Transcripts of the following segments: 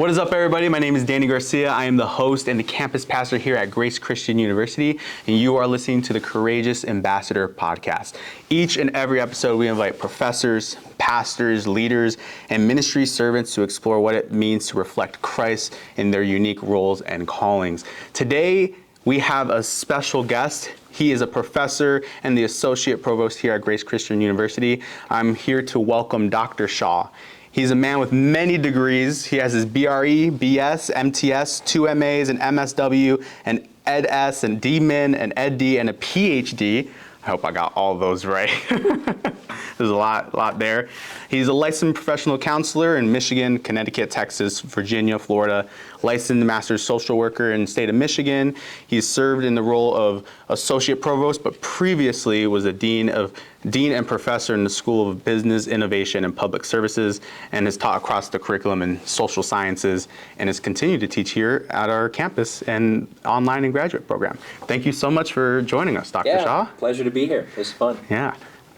What is up, everybody? My name is Danny Garcia. I am the host and the campus pastor here at Grace Christian University, and you are listening to the Courageous Ambassador podcast. Each and every episode, we invite professors, pastors, leaders, and ministry servants to explore what it means to reflect Christ in their unique roles and callings. Today, we have a special guest. He is a professor and the associate provost here at Grace Christian University. I'm here to welcome Dr. Shaw. He's a man with many degrees. He has his BRE, BS, MTS, 2 MAs, an MSW, an Ed.S, and D.Min, an Ed.D, and a PhD. I hope I got all those right. There's a lot there. He's a licensed professional counselor in Michigan, Connecticut, Texas, Virginia, Florida, licensed master's social worker in the state of Michigan. He's served in the role of associate provost, but previously was a dean and professor in the School of Business, Innovation, and Public Services, and has taught across the curriculum in social sciences, and has continued to teach here at our campus and online and graduate program. Thank you so much for joining us, Dr. Shaw. Pleasure to be here. This is fun. Yeah.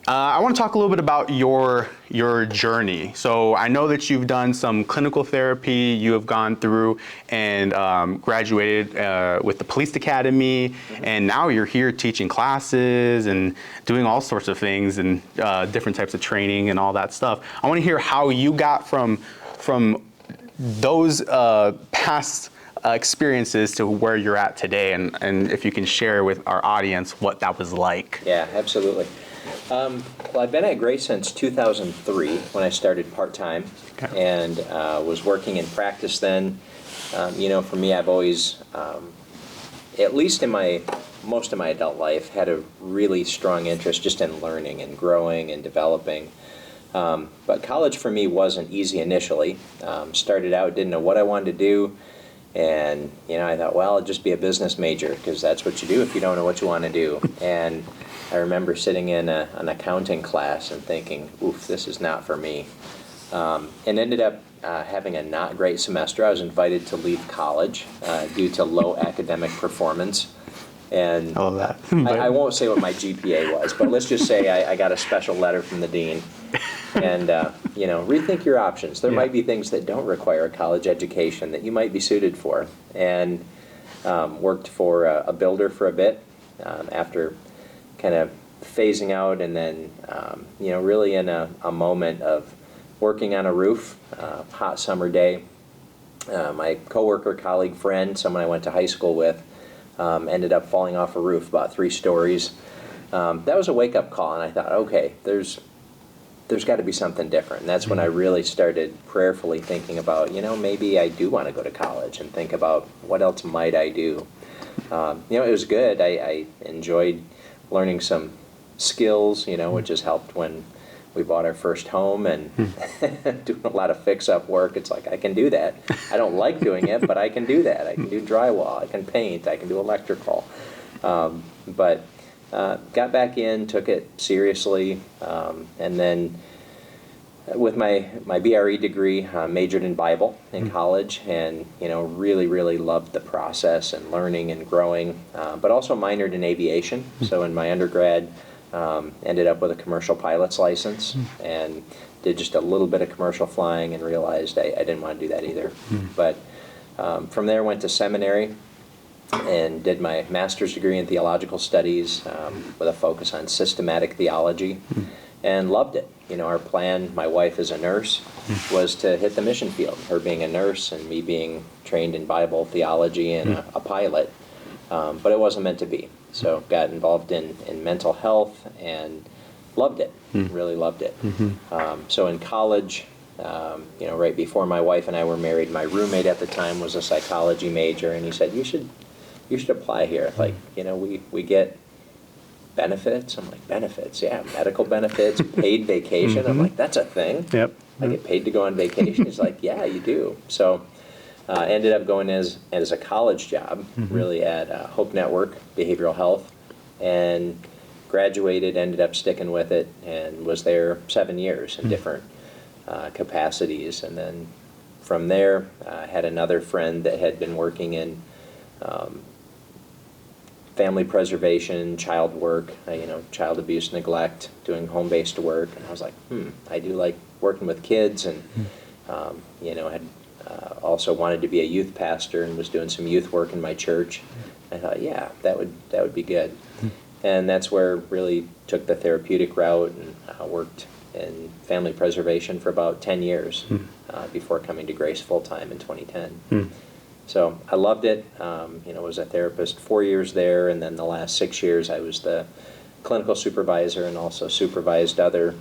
I want to talk a little bit about your journey. So I know that you've done some clinical therapy. You have gone through and graduated with the police academy, and now you're here teaching classes and doing all sorts of things and different types of training and all that stuff. I want to hear how you got from those past experiences to where you're at today, and if you can share with our audience what that was like. Yeah, absolutely. Well, I've been at Grace since 2003 when I started part-time, and was working in practice then. For me, I've always, at least in most of my adult life, had a really strong interest just in learning and growing and developing. But college for me wasn't easy initially. Started out, didn't know what I wanted to do. And, I thought, well, I'll just be a business major, because that's what you do if you don't know what you want to do. And I remember sitting in an accounting class and thinking, oof, this is not for me. And ended up having a not great semester. I was invited to leave college due to low academic performance. And I love that. I won't say what my GPA was, but let's just say I got a special letter from the dean. And, rethink your options. There might be things that don't require a college education that you might be suited for. And worked for a builder for a bit after kind of phasing out, and then, really in a moment of working on a roof, hot summer day. My coworker, colleague, friend, someone I went to high school with, ended up falling off a roof about 3 stories. That was a wake-up call, and I thought, okay, there's got to be something different. And that's when I really started prayerfully thinking about, maybe I do want to go to college, and think about what else might I do. It was good. I enjoyed learning some skills, which has helped when we bought our first home and doing a lot of fix-up work. It's like, I can do that. I don't like doing it, but I can do that. I can do drywall, I can paint, I can do electrical. But got back in, took it seriously, and then with my BRE degree, majored in Bible in college, and really, really loved the process and learning and growing, but also minored in aviation. So in my undergrad, ended up with a commercial pilot's license, and did just a little bit of commercial flying, and realized I didn't want to do that either. But from there, went to seminary and did my master's degree in theological studies with a focus on systematic theology, and loved it. Our plan, my wife is a nurse, was to hit the mission field, her being a nurse and me being trained in Bible theology and a pilot, but it wasn't meant to be. So got involved in mental health and loved it, really loved it. So in college, right before my wife and I were married, my roommate at the time was a psychology major, and he said, you should apply here. Like, we get benefits. I'm like, benefits? Yeah, medical benefits, paid vacation. I'm like, that's a thing? Yep. I get paid to go on vacation? He's like, yeah, you do. So ended up going as a college job, really at Hope Network, behavioral health, and graduated, ended up sticking with it, and was there 7 years in different capacities. And then from there, had another friend that had been working in family preservation, child work, child abuse, neglect, doing home-based work. And I was like, I do like working with kids, and, had also wanted to be a youth pastor and was doing some youth work in my church. I thought, yeah, that would be good. And that's where really took the therapeutic route and worked in family preservation for about 10 years before coming to Grace full-time in 2010. So I loved it. Was a therapist 4 years there, and then the last 6 years I was the clinical supervisor and also supervised other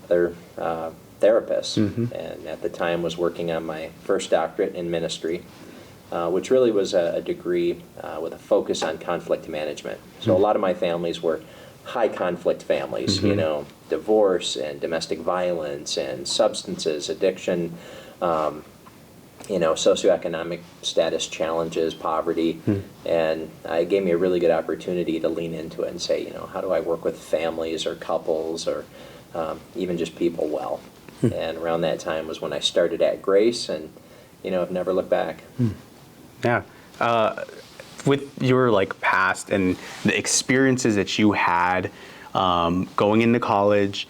therapists. And at the time was working on my first doctorate in ministry, which really was a degree with a focus on conflict management. So a lot of my families were high conflict families, divorce and domestic violence and substances, addiction, socioeconomic status challenges, poverty. And it gave me a really good opportunity to lean into it and say, how do I work with families or couples or even just people well? And around that time was when I started at Grace, and, I've never looked back. Yeah. With your past and the experiences that you had going into college,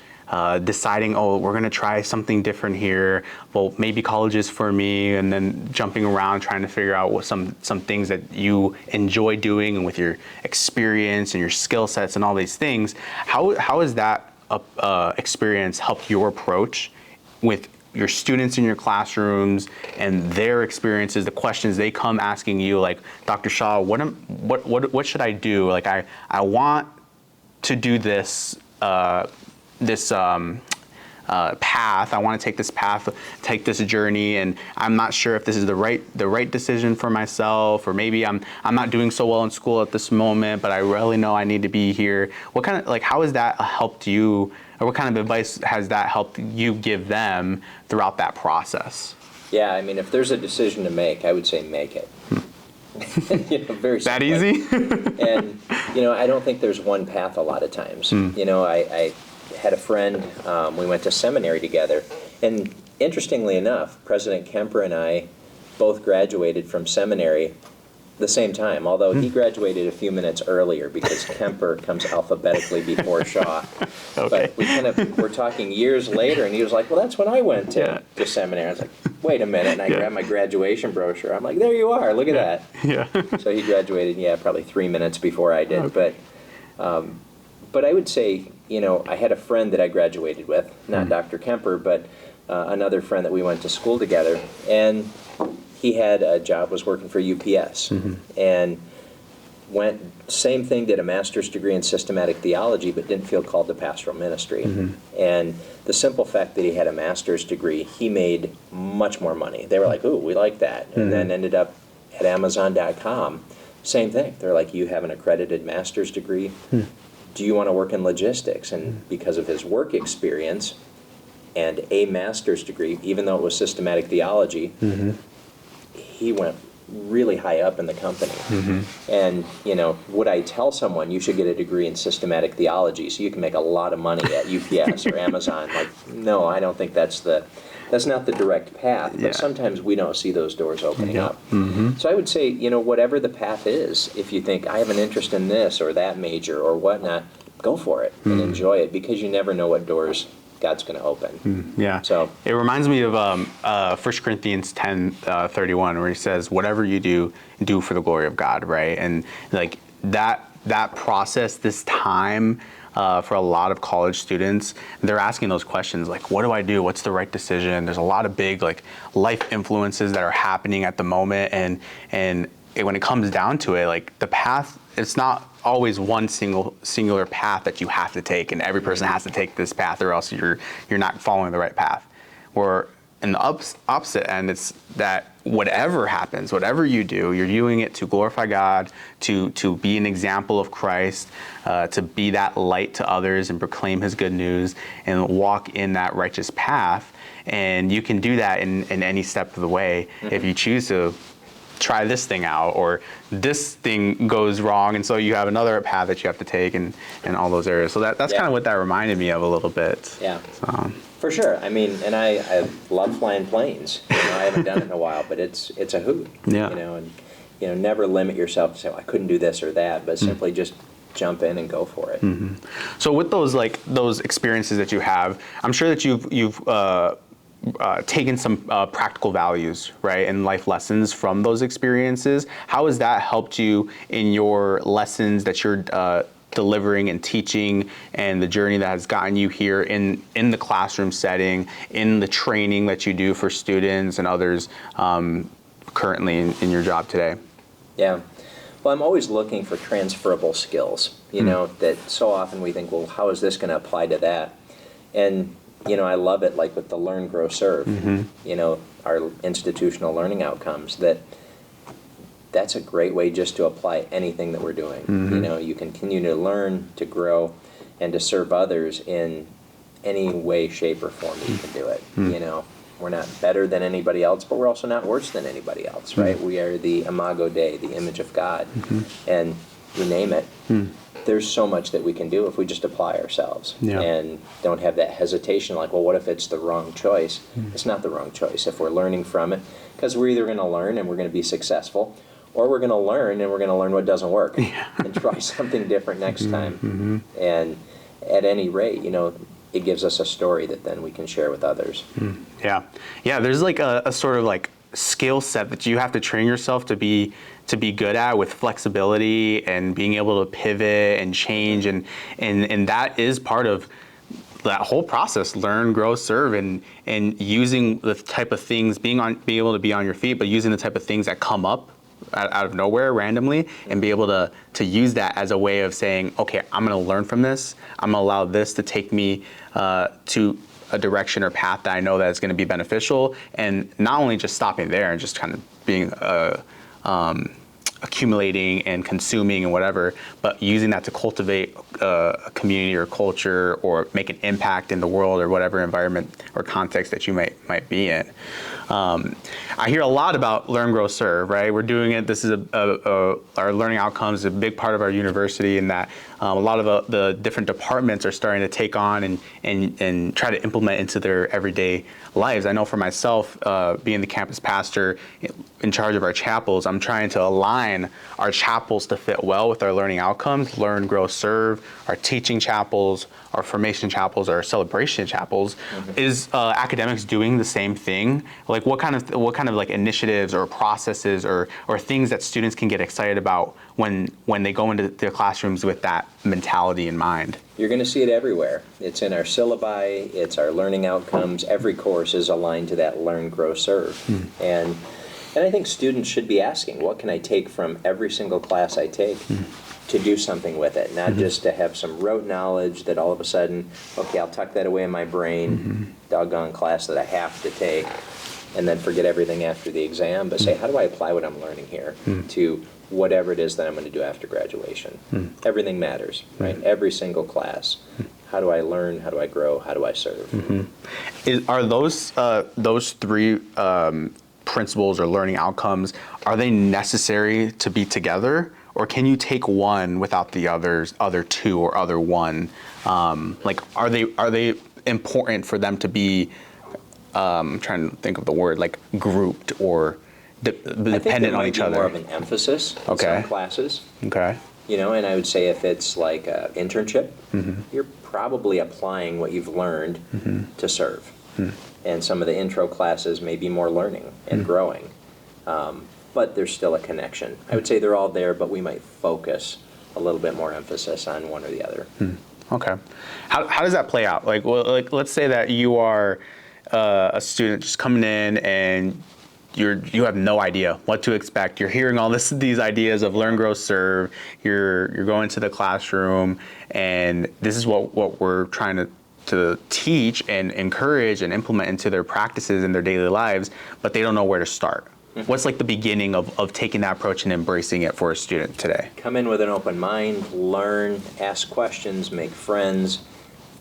deciding, we're going to try something different here. Well, maybe college is for me, and then jumping around trying to figure out what some things that you enjoy doing, and with your experience and your skill sets and all these things, how has that experience helped your approach with your students in your classrooms and their experiences, the questions they come asking you, like, Dr. Shaw, what should I do? I want to do this path. I want to take this path, take this journey, and I'm not sure if this is the right decision for myself, or maybe I'm not doing so well in school at this moment, but I really know I need to be here. What kind of how has that helped you, or what kind of advice has that helped you give them throughout that process? Yeah, if there's a decision to make, I would say make it. Very that simply. Easy? And I don't think there's one path a lot of times. I had a friend, we went to seminary together, and interestingly enough, President Kemper and I both graduated from seminary the same time, although he graduated a few minutes earlier because Kemper comes alphabetically before Shaw. Okay. But we we're talking years later, and he was like, well, that's when I went to seminary. I was like, wait a minute, and I grabbed my graduation brochure. I'm like, there you are, look at that. Yeah. So he graduated, probably 3 minutes before I did. Okay. But I would say, I had a friend that I graduated with, not Dr. Kemper, but another friend that we went to school together, and he had a job, was working for UPS, and same thing, did a master's degree in systematic theology, but didn't feel called to pastoral ministry. And the simple fact that he had a master's degree, he made much more money. They were like, ooh, we like that. And then ended up at Amazon.com, same thing. They're like, you have an accredited master's degree. Do you want to work in logistics? And because of his work experience and a master's degree, even though it was systematic theology, he went really high up in the company. And, would I tell someone you should get a degree in systematic theology so you can make a lot of money at UPS or Amazon? No, I don't think that's not the direct path, but sometimes we don't see those doors opening up. So I would say, whatever the path is, if you think, I have an interest in this or that major or whatnot, go for it and enjoy it, because you never know what doors God's going to open. Yeah. So it reminds me of 1 Corinthians 10:31, where he says, whatever you do for the glory of God, right? And that process, this time, for a lot of college students, they're asking those questions like, what do I do? What's the right decision? There's a lot of big life influences that are happening at the moment, and when it comes down to it, the path, it's not always one singular path that you have to take, and every person has to take this path, or else you're not following the right path. Where in the opposite end, it's that whatever happens, whatever you do, you're doing it to glorify God, to be an example of Christ, to be that light to others and proclaim His good news and walk in that righteous path. And you can do that in any step of the way if you choose to try this thing out, or this thing goes wrong, and so you have another path that you have to take, and all those areas. So that's kind of what that reminded me of a little bit. Yeah. So. For sure. And I love flying planes. I haven't done it in a while, but it's a hoot. Yeah. And never limit yourself to say, I couldn't do this or that, but simply just jump in and go for it. So with those experiences that you have, I'm sure that you've taken some practical values, right, and life lessons from those experiences. How has that helped you in your lessons that you're delivering and teaching, and the journey that has gotten you here in the classroom setting, in the training that you do for students and others currently in your job today? Yeah. Well, I'm always looking for transferable skills, that so often we think, well, how is this going to apply to that? And, I love it, like with the Learn, Grow, Serve, our institutional learning outcomes, that's a great way just to apply anything that we're doing. You continue to learn, to grow, and to serve others in any way, shape, or form that you can do it. We're not better than anybody else, but we're also not worse than anybody else, right? We are the imago Dei, the image of God. And you name it, there's so much that we can do if we just apply ourselves and don't have that hesitation like, well, what if it's the wrong choice? It's not the wrong choice if we're learning from it, because we're either going to learn and we're going to be successful, or we're going to learn and we're going to learn what doesn't work and try something different next time. And at any rate, it gives us a story that then we can share with others. Yeah. There's like a sort of like skill set that you have to train yourself to be good at, with flexibility and being able to pivot and change, and that is part of that whole process. Learn, grow, serve, and using the type of things, being able to be on your feet, but using the type of things that come up out of nowhere randomly, and be able to use that as a way of saying, okay, I'm going to learn from this. I'm going to allow this to take me to a direction or path that I know that is going to be beneficial, and not only just stopping there and just kind of being accumulating and consuming and whatever, but using that to cultivate a community or culture, or make an impact in the world, or whatever environment or context that you might be in. I hear a lot about Learn, Grow, Serve, right? We're doing it. This is our learning outcomes is a big part of our university, in that a lot of the different departments are starting to take on and try to implement into their everyday lives. I know for myself, being the campus pastor in charge of our chapels, I'm trying to align our chapels to fit well with our learning outcomes. Learn, Grow, Serve, our teaching chapels, our formation chapels, our celebration chapels. Is academics doing the same thing? Like what kind of like initiatives or processes or things that students can get excited about when they go into their classrooms with that mentality in mind? You're going to see it everywhere. It's in our syllabi, it's our learning outcomes. Every course is aligned to that Learn, Grow, Serve. And I think students should be asking, what can I take from every single class I take to do something with it? Not just to have some rote knowledge that all of a sudden, okay, I'll tuck that away in my brain, doggone class that I have to take, and then forget everything after the exam, but say, how do I apply what I'm learning here to whatever it is that I'm going to do after graduation? Everything matters, right? Every single class. How do I learn? How do I grow? How do I serve? Are those three principles or learning outcomes, are they necessary to be together, or can you take one without the other two or other one? Like, are they important for them to be? I'm trying to think of the word, like grouped or dependent on each other. More of an emphasis in some classes. Okay. And I would say if it's like an internship, you're probably applying what you've learned to serve. And some of the intro classes may be more learning and growing, but there's still a connection. I would say they're all there, but we might focus a little bit more emphasis on one or the other. Okay. How does that play out? Like let's say that you are a student just coming in and you have no idea what to expect. You're hearing all these ideas of Learn, Grow, Serve. You're going to the classroom, and this is what we're trying to teach and encourage and implement into their practices in their daily lives, but they don't know where to start. What's like the beginning of taking that approach and embracing it for a student today? Come in with an open mind, learn, ask questions, make friends,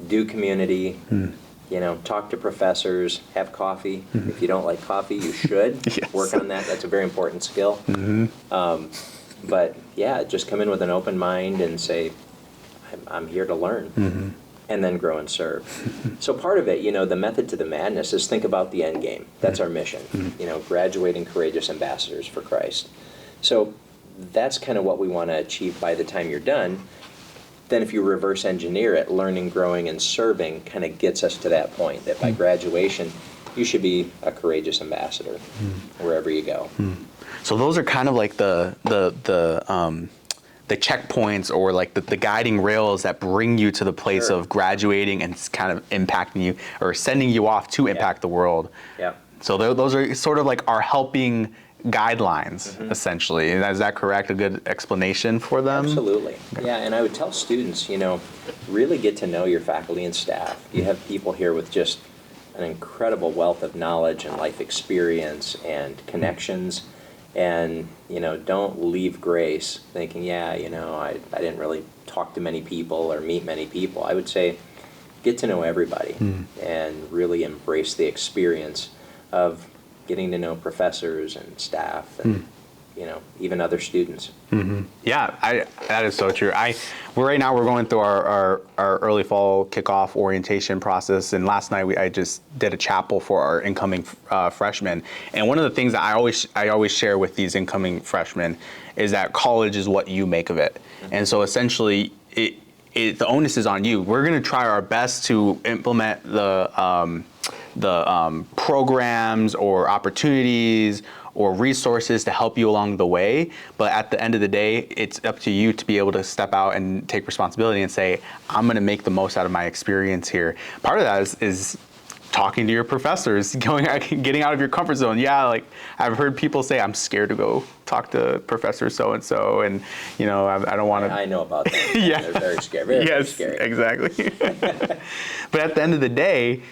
do community. Talk to professors, have coffee. If you don't like coffee, you should work on that. That's a very important skill. But yeah, just come in with an open mind and say, I'm here to learn, and then grow and serve. So part of it, the method to the madness is think about the end game. That's our mission, graduating courageous ambassadors for Christ. So that's kind of what we want to achieve by the time you're done. Then if you reverse engineer it, learning, growing, and serving kind of gets us to that point, that by graduation, you should be a courageous ambassador wherever you go. So those are kind of like the checkpoints, or like the guiding rails that bring you to the place Sure. of graduating and kind of impacting you, or sending you off to impact the world. Yeah. So those are sort of like our helping guidelines, essentially. Is that correct? A good explanation for them? Absolutely. Yeah, and I would tell students, really get to know your faculty and staff. You have people here with just an incredible wealth of knowledge and life experience and connections. And, don't leave Grace thinking, I didn't really talk to many people or meet many people. I would say get to know everybody and really embrace the experience of getting to know professors and staff and, even other students. Yeah, that is so true. Right now we're going through our early fall kickoff orientation process, and last night I just did a chapel for our incoming freshmen. And one of the things that I always share with these incoming freshmen is that college is what you make of it. And so essentially, the onus is on you. We're going to try our best to implement the programs or opportunities or resources to help you along the way. But at the end of the day, it's up to you to be able to step out and take responsibility and say, I'm going to make the most out of my experience here. Part of that is talking to your professors, getting out of your comfort zone. Yeah, like I've heard people say, I'm scared to go talk to Professor so-and-so, and I don't want to. I know about that. Yeah. They're very scary. Very scary. Exactly. But at the end of the day,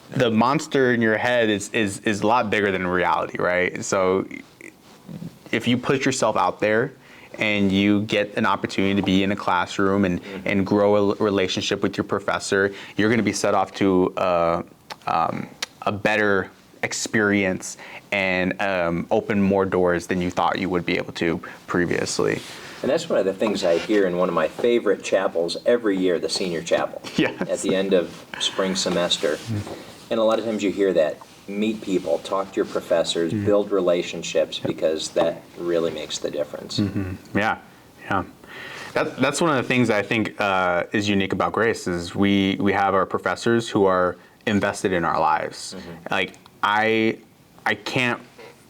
the monster in your head is a lot bigger than reality, right? So if you put yourself out there and you get an opportunity to be in a classroom and grow a relationship with your professor, you're going to be set off to a better experience and open more doors than you thought you would be able to previously. And that's one of the things I hear in one of my favorite chapels every year, the senior chapel. Yes. At the end of spring semester. And a lot of times you hear that. Meet people, talk to your professors, build relationships, because that really makes the difference. Yeah. That's one of the things that I think is unique about Grace is we have our professors who are invested in our lives. Like I can't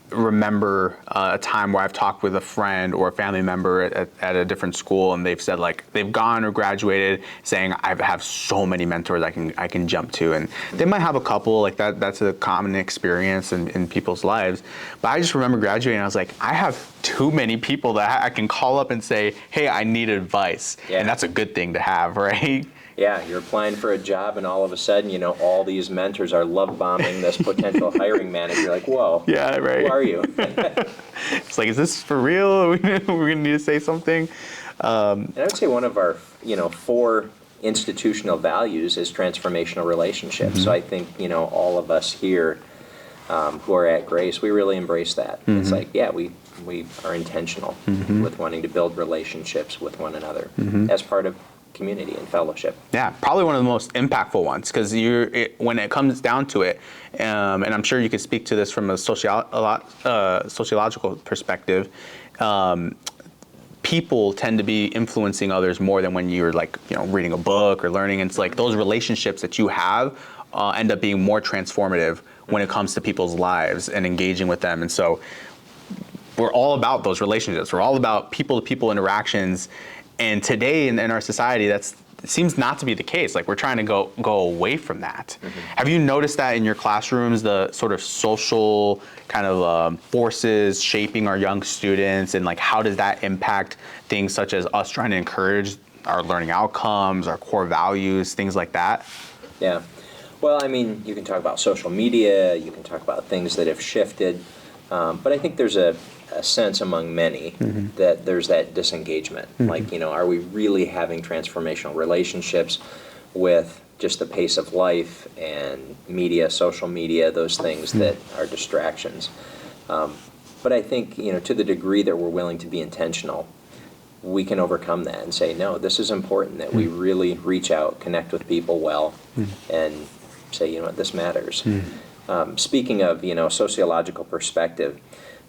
remember a time where I've talked with a friend or a family member at a different school, and they've said like they've gone or graduated saying I have so many mentors I can jump to, and they might have a couple like that. That's a common experience in people's lives. But I just remember graduating, and I was like, I have too many people that I can call up and say, hey, I need advice, and that's a good thing to have, right? Yeah, you're applying for a job, and all of a sudden, all these mentors are love bombing this potential hiring manager. You're like, whoa, yeah, right. Who are you? It's like, is this for real? We're gonna need to say something. And I would say one of our, 4 institutional values is transformational relationships. So I think, all of us here who are at Grace, we really embrace that. It's like, yeah, we are intentional with wanting to build relationships with one another as part of community and fellowship. Yeah, probably one of the most impactful ones, because when it comes down to it, and I'm sure you could speak to this from a sociological perspective, people tend to be influencing others more than when you're like reading a book or learning. And it's like those relationships that you have end up being more transformative when it comes to people's lives and engaging with them. And so we're all about those relationships. We're all about people-to-people interactions. And today in our society, it seems not to be the case. Like we're trying to go away from that. Have you noticed that in your classrooms, the sort of social kind of forces shaping our young students, and like how does that impact things such as us trying to encourage our learning outcomes, our core values, things like that? Yeah. Well, I mean, you can talk about social media, you can talk about things that have shifted, but I think there's a sense among many that there's that disengagement. Like, are we really having transformational relationships with just the pace of life and media, social media, those things that are distractions? But I think, to the degree that we're willing to be intentional, we can overcome that and say, no, this is important, that we really reach out, connect with people well, and say, this matters. Speaking of, sociological perspective,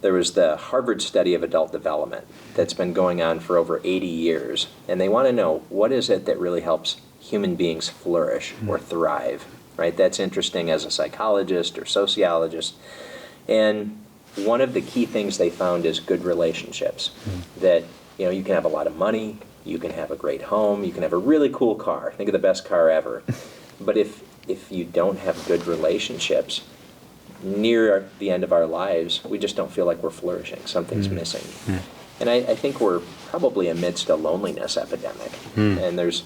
there was the Harvard study of adult development that's been going on for over 80 years, and they want to know what is it that really helps human beings flourish or thrive. right? That's interesting as a psychologist or sociologist. And one of the key things they found is good relationships. That, you can have a lot of money, you can have a great home, you can have a really cool car. Think of the best car ever. But if you don't have good relationships, near the end of our lives, we just don't feel like we're flourishing. Something's missing. And I think we're probably amidst a loneliness epidemic. And there's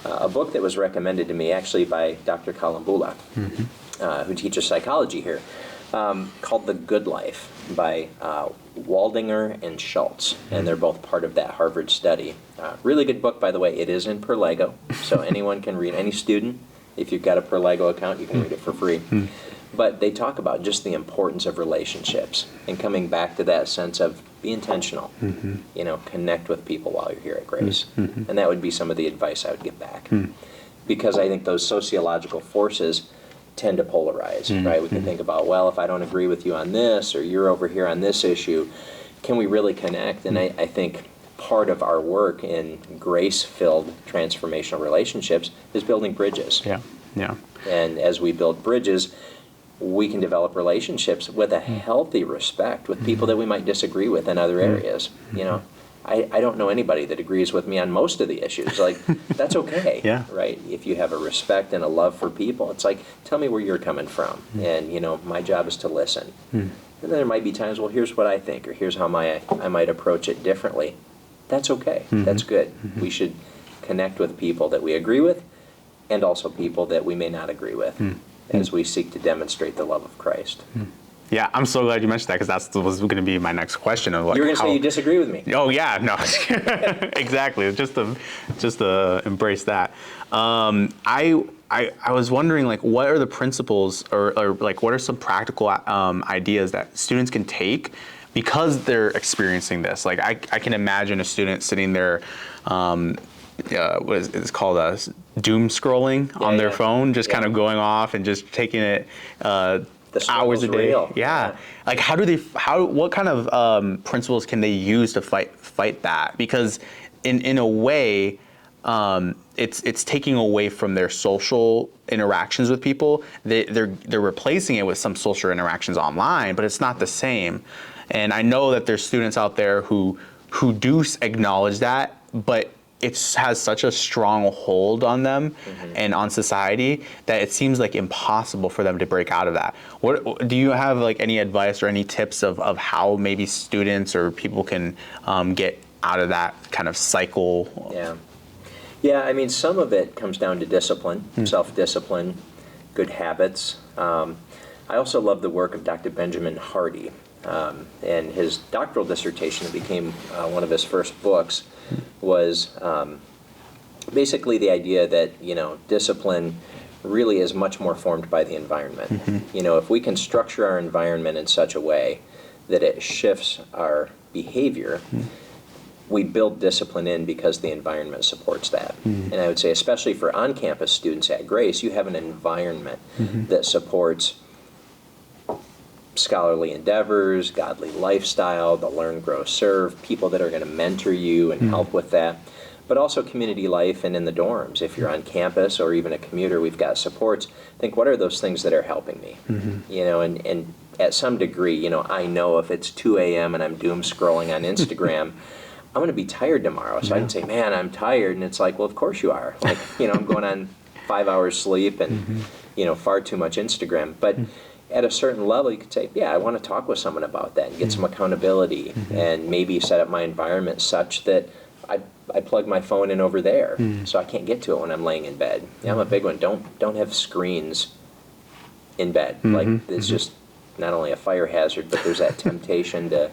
a book that was recommended to me actually by Dr. Kalambula, who teaches psychology here, called The Good Life by Waldinger and Schultz. And they're both part of that Harvard study. Really good book, by the way. It is in Perlego, so anyone can read, any student. If you've got a Perlego account, you can read it for free. But they talk about just the importance of relationships and coming back to that sense of be intentional, connect with people while you're here at Grace. And that would be some of the advice I would give back. Because I think those sociological forces tend to polarize, right? We can think about, well, if I don't agree with you on this, or you're over here on this issue, can we really connect? And I think part of our work in grace-filled transformational relationships is building bridges. And as we build bridges, we can develop relationships with a healthy respect with people that we might disagree with in other areas. I don't know anybody that agrees with me on most of the issues. Like, that's okay, right? If you have a respect and a love for people, it's like, tell me where you're coming from. And, my job is to listen. And then there might be times, well, here's what I think, or here's how I might approach it differently. That's okay. That's good. We should connect with people that we agree with and also people that we may not agree with. As we seek to demonstrate the love of Christ. Yeah, I'm so glad you mentioned that, because that was going to be my next question. Of like, you were going to say you disagree with me. Oh yeah, no, exactly. Just to embrace that. I was wondering, like, what are the principles, or like, what are some practical ideas that students can take because they're experiencing this? Like, I can imagine a student sitting there. It's called doom scrolling on their phone, just kind of going off and just taking it hours a day. Real. Like, what kind of principles can they use to fight that? Because in a way, it's taking away from their social interactions with people. They're replacing it with some social interactions online, but it's not the same. And I know that there's students out there who do acknowledge that, but it has such a strong hold on them and on society that it seems like impossible for them to break out of that. What do you have, like, any advice or any tips of how maybe students or people can get out of that kind of cycle? Yeah, I mean, some of it comes down to discipline, self-discipline, good habits. I also love the work of Dr. Benjamin Hardy. And his doctoral dissertation, that became one of his first books, was basically the idea that, discipline really is much more formed by the environment. If we can structure our environment in such a way that it shifts our behavior, we build discipline in because the environment supports that. And I would say, especially for on-campus students at Grace, you have an environment that supports scholarly endeavors, godly lifestyle, the learn, grow, serve, people that are going to mentor you and help with that, but also community life and in the dorms. If you're on campus or even a commuter, we've got supports. Think, what are those things that are helping me? And at some degree, I know if it's 2 a.m. and I'm doom scrolling on Instagram, I'm going to be tired tomorrow. So I can say, man, I'm tired. And it's like, well, of course you are. Like, I'm going on 5 hours sleep and, far too much Instagram. But at a certain level, you could say, yeah, I want to talk with someone about that and get some accountability and maybe set up my environment such that I plug my phone in over there so I can't get to it when I'm laying in bed. I'm a big one. Don't have screens in bed. Like, it's just not only a fire hazard, but there's that temptation to,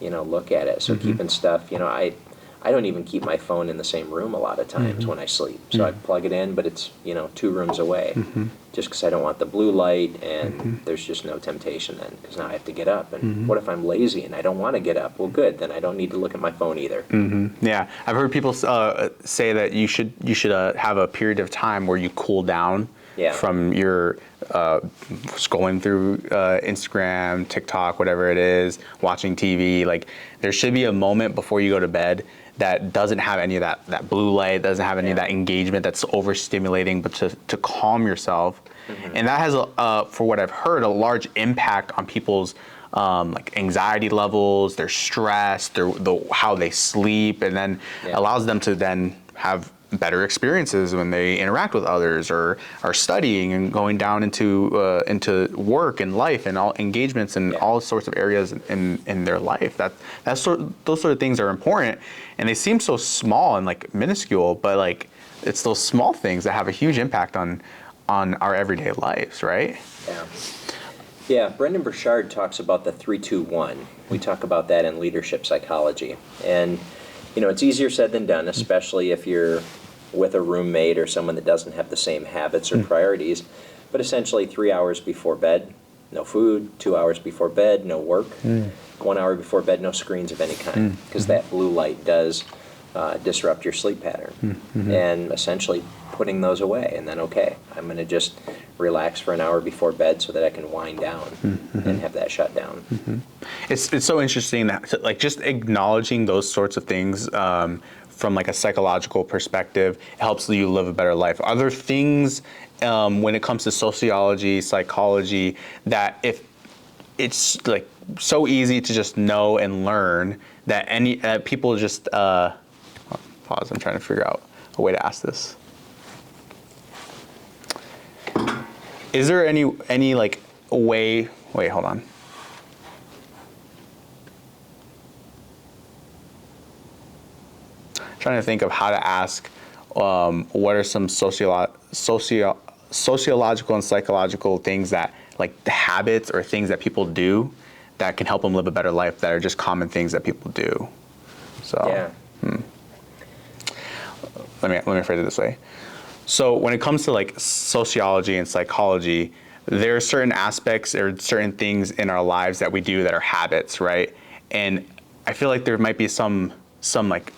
look at it. So keeping stuff, I don't even keep my phone in the same room a lot of times when I sleep. So I plug it in, but it's, 2 rooms away, just because I don't want the blue light, and there's just no temptation then, because now I have to get up. And what if I'm lazy and I don't want to get up? Well, good, then I don't need to look at my phone either. Yeah, I've heard people say that you should have a period of time where you cool down from your scrolling through Instagram, TikTok, whatever it is, watching TV. Like, there should be a moment before you go to bed that doesn't have any of that blue light, doesn't have any of that engagement that's overstimulating, but to calm yourself. And that has, for what I've heard, a large impact on people's like anxiety levels, their stress, how they sleep, and then allows them to then have better experiences when they interact with others or are studying and going down into work and life and all engagements and all sorts of areas in their life. Those sort of things are important, and they seem so small and like minuscule, but like it's those small things that have a huge impact on our everyday lives, right? Yeah, Brendan Burchard talks about the 3-2-1. We talk about that in leadership psychology. And, it's easier said than done, especially if you're with a roommate or someone that doesn't have the same habits or priorities. But essentially 3 hours before bed, no food. 2 hours before bed, no work. 1 hour before bed, no screens of any kind, because that blue light does disrupt your sleep pattern. And essentially putting those away, and then, okay, I'm going to just relax for an hour before bed so that I can wind down and have that shut down. It's so interesting that, like, just acknowledging those sorts of things from like a psychological perspective helps you live a better life. Are there things when it comes to sociology, psychology, that if it's like so easy to just know and learn that people just pause, I'm trying to figure out a way to ask this. Is there any like way, wait, hold on. Trying to think of how to ask what are some sociological and psychological things that, like, the habits or things that people do that can help them live a better life, that are just common things that people do. So let me phrase it this way. So when it comes to like sociology and psychology, there are certain aspects or certain things in our lives that we do that are habits, right? And I feel like there might be some like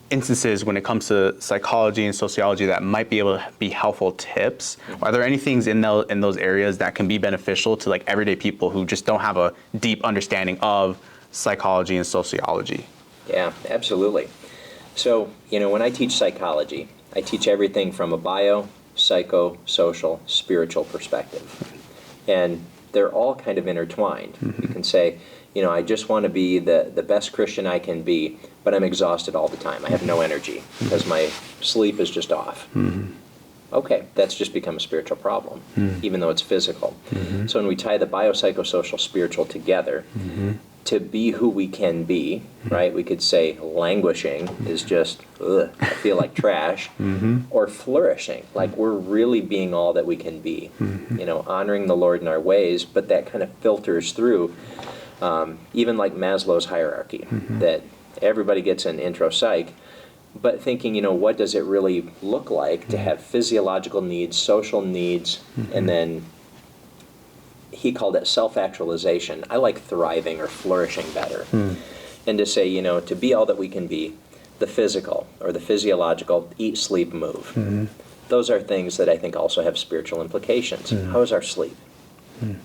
instances when it comes to psychology and sociology that might be able to be helpful tips. Are there any things in those areas that can be beneficial to like everyday people who just don't have a deep understanding of psychology and sociology? Yeah, absolutely. So, when I teach psychology, I teach everything from a bio, psycho, social, spiritual perspective. And they're all kind of intertwined. You can say, I just want to be the best Christian I can be, but I'm exhausted all the time. I have no energy because my sleep is just off. Okay, that's just become a spiritual problem, even though it's physical. So when we tie the biopsychosocial spiritual together, to be who we can be, right? We could say languishing is just, I feel like trash, or flourishing, like we're really being all that we can be, honoring the Lord in our ways, but that kind of filters through, even like Maslow's hierarchy, that everybody gets an intro psych, but thinking, what does it really look like to have physiological needs, social needs, and then he called it self-actualization. I like thriving or flourishing better. And to say, to be all that we can be, the physical or the physiological, eat, sleep, move. Those are things that I think also have spiritual implications. How is our sleep?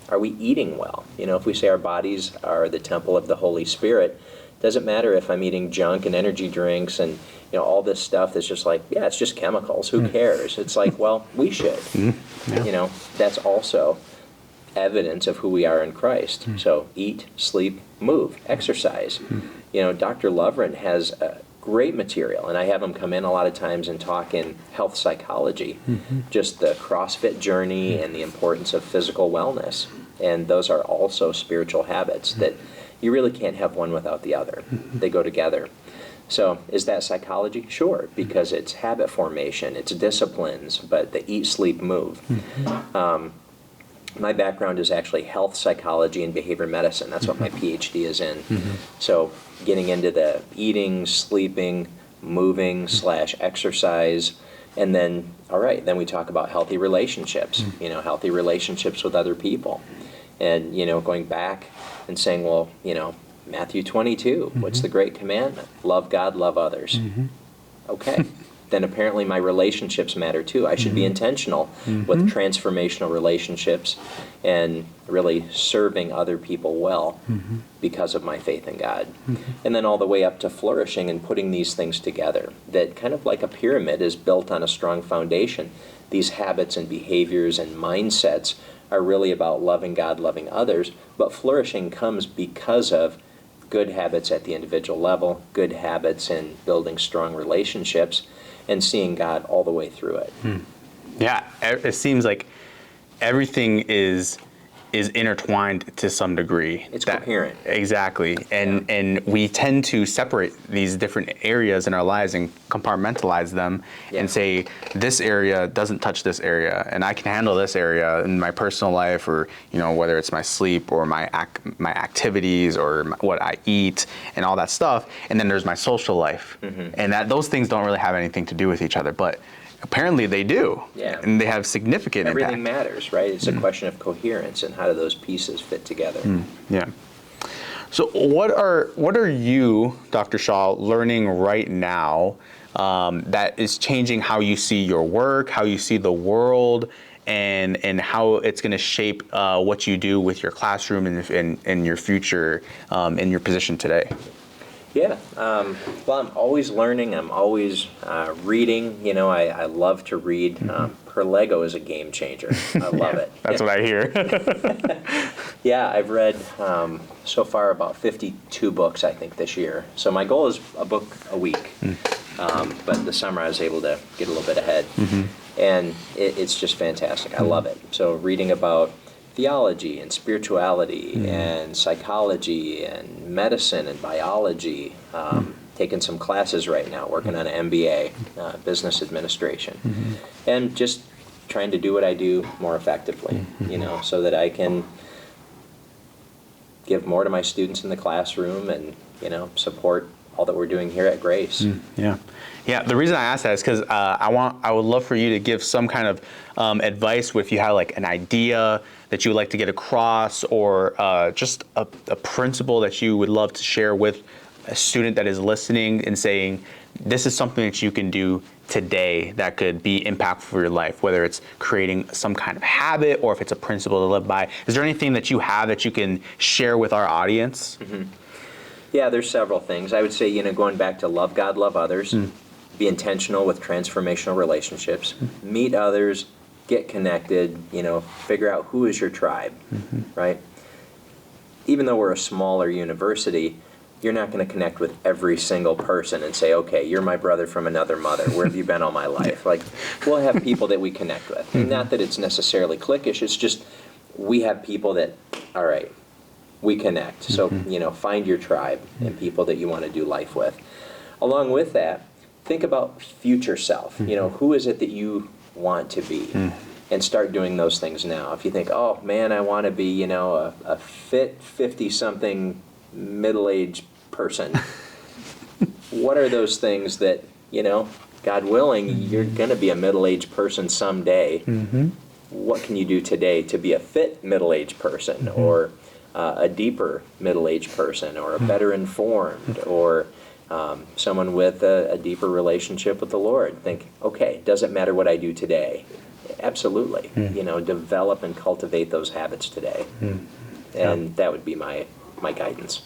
Are we eating well? If we say our bodies are the temple of the Holy Spirit, doesn't matter if I'm eating junk and energy drinks and all this stuff that's just like, it's just chemicals. Who cares? It's like, well, we should. That's also evidence of who we are in Christ. So eat, sleep, move, exercise. Dr. Lovren has great material, and I have him come in a lot of times and talk in health psychology, just the CrossFit journey and the importance of physical wellness. And those are also spiritual habits that you really can't have one without the other. They go together. So is that psychology? Sure, because it's habit formation, it's disciplines, but the eat, sleep, move. My background is actually health psychology and behavior medicine. That's what my PhD is in. So getting into the eating, sleeping, moving / exercise, and then, all right, then we talk about healthy relationships, healthy relationships with other people. And, going back and saying, well, Matthew 22, what's the great commandment? Love God, love others. Okay. then apparently my relationships matter too. I should be intentional with transformational relationships and really serving other people well because of my faith in God. And then all the way up to flourishing and putting these things together, that kind of like a pyramid is built on a strong foundation. These habits and behaviors and mindsets are really about loving God, loving others, but flourishing comes because of good habits at the individual level, good habits in building strong relationships, and seeing God all the way through it. Yeah, it seems like everything is intertwined to some degree. It's coherent. Exactly. And we tend to separate these different areas in our lives and compartmentalize them and say, this area doesn't touch this area, and I can handle this area in my personal life, or whether it's my sleep or my activities or what I eat and all that stuff. And then there's my social life. And those things don't really have anything to do with each other, but apparently they do. Yeah. And they have significant Everything impact. matters, right? It's a question of coherence and how do those pieces fit together. Yeah. So what are you, Dr. Shaw, learning right now that is changing how you see your work, how you see the world, and how it's going to shape what you do with your classroom and your future in your position today? Yeah. Well, I'm always learning. I'm always reading. I love to read. Per Lego is a game changer. I love it. That's what I hear. Yeah, I've read so far about 52 books, I think, this year. So my goal is a book a week. But this summer I was able to get a little bit ahead. And it's just fantastic. I love it. So reading about theology and spirituality and psychology and medicine and biology. Taking some classes right now, working on an MBA, business administration, and just trying to do what I do more effectively, so that I can give more to my students in the classroom and, support all that we're doing here at Grace. Yeah. The reason I asked that is because I would love for you to give some kind of advice if you have like an idea that you would like to get across, or just a principle that you would love to share with a student that is listening and saying, this is something that you can do today that could be impactful for your life, whether it's creating some kind of habit or if it's a principle to live by. Is there anything that you have that you can share with our audience? Yeah, there's several things. I would say, going back to love God, love others, be intentional with transformational relationships, meet others, get connected, figure out who is your tribe, right? Even though we're a smaller university, you're not going to connect with every single person and say, okay, you're my brother from another mother. Where have you been all my life? Like, we'll have people that we connect with. And not that it's necessarily cliquish, it's just we have people that, all right, we connect. So, find your tribe and people that you want to do life with. Along with that, think about future self. Who is it that you want to be? And start doing those things now. If you think, oh, man, I want to be, a fit 50-something middle-aged person. What are those things that, God willing, you're going to be a middle-aged person someday. What can you do today to be a fit middle-aged person, or a deeper middle-aged person, or a better informed, or someone with a deeper relationship with the Lord? Think, okay, does it matter what I do today? Absolutely. Develop and cultivate those habits today. And that would be my guidance.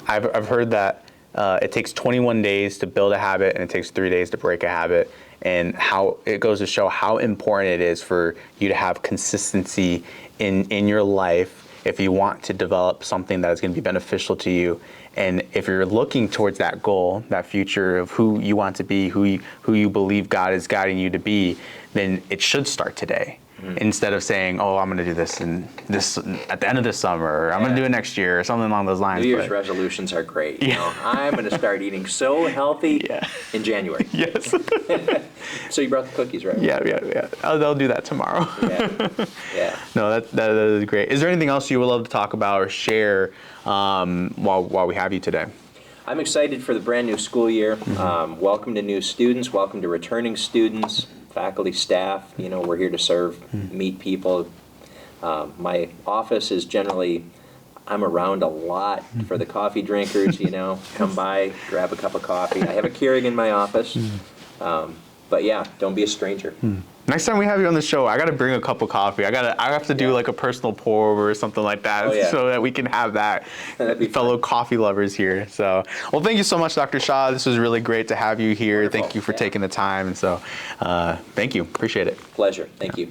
I've heard that it takes 21 days to build a habit and it takes 3 days to break a habit, and how it goes to show how important it is for you to have consistency in your life if you want to develop something that is going to be beneficial to you. And if you're looking towards that goal, that future of who you want to be, who you believe God is guiding you to be, then it should start today. Instead of saying, oh, I'm going to do this at the end of this summer, or I'm going to do it next year, or something along those lines. New Year's resolutions are great. I'm going to start eating so healthy in January. Yes. So you brought the cookies, right? Yeah. They'll do that tomorrow. Yeah. No, that is great. Is there anything else you would love to talk about or share while we have you today? I'm excited for the brand new school year. Welcome to new students. Welcome to returning students. Faculty, staff, we're here to serve, meet people. My office is generally, I'm around a lot for the coffee drinkers, come by, grab a cup of coffee. I have a Keurig in my office. But yeah, don't be a stranger. Next time we have you on the show, I gotta bring a cup of coffee. I have to do like a personal pour over or something like that, Oh, yeah. so that we can have that. That'd be Fellow fun. coffee lovers here. So, well, thank you so much, Dr. Shaw. This was really great to have you here. Wonderful. Thank you for Yeah. taking the time. And so, thank you. Appreciate it. Pleasure. Thank you.